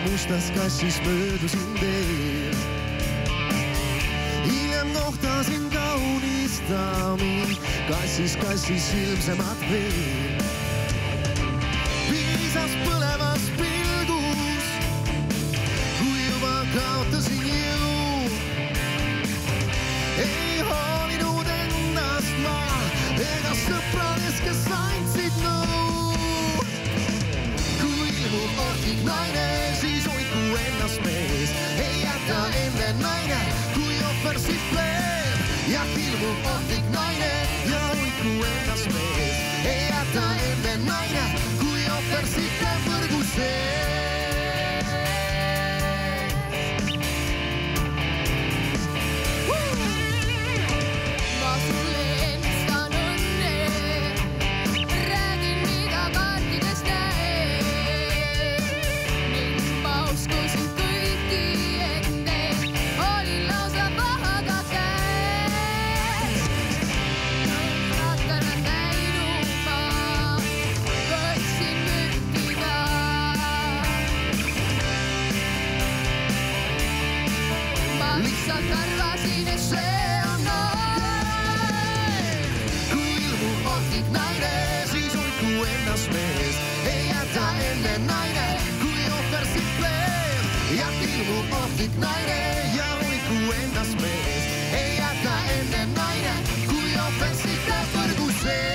mustas kassis möödusin teel. Hiljem kohtasin kaunist daami, kassis ilmsemad veel. Piisas põlevas pilgus, kui juba kaotasin jõu. Ei hoolinud endast ma ega sõprades, kes andsid nõu. Kui ilmub ohtlik naine, siis hoidku ennast mees. Ei jäta enne naine, kui ohver sipleb. Ja ilmub ohtlik naine ja hoidku ennast mees. Ei jäta enne naine, kui ohver sipleb võrgu sees. Lihtsalt arvasin, et see on naine. Kui ilmub ohtlik naine, siis hoidku ennast mees. Ei jäta enne naine, kui ohver sipleb. Ja ilmub ohtlik naine ja hoidku ennast mees. Ei jäta enne naine, kui ohver sipleb võrgu sees.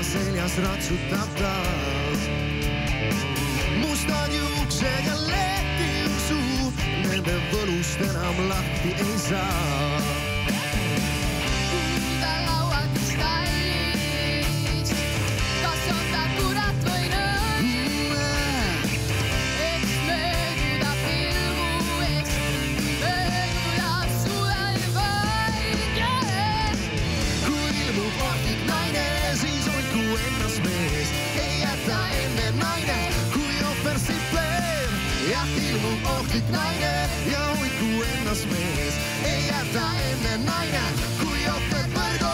Seljas ratsutab taas. Mustad juuksed ja letiusu, nende võlust enam lahti ei saa. Ta lauatis kallis, kas on ta kurat või nõnd? Eks mööduda pilgu, eks mööduda suvel vaid. Kui ilmub ohtlik naine, siis hoidku ennast mees. Ei jäta enne naine, kui ohver sipleb. Ja ilmub ohtlik naine ja hoidku ennast mees. Ei jäta enne naine, kui ohver võrgu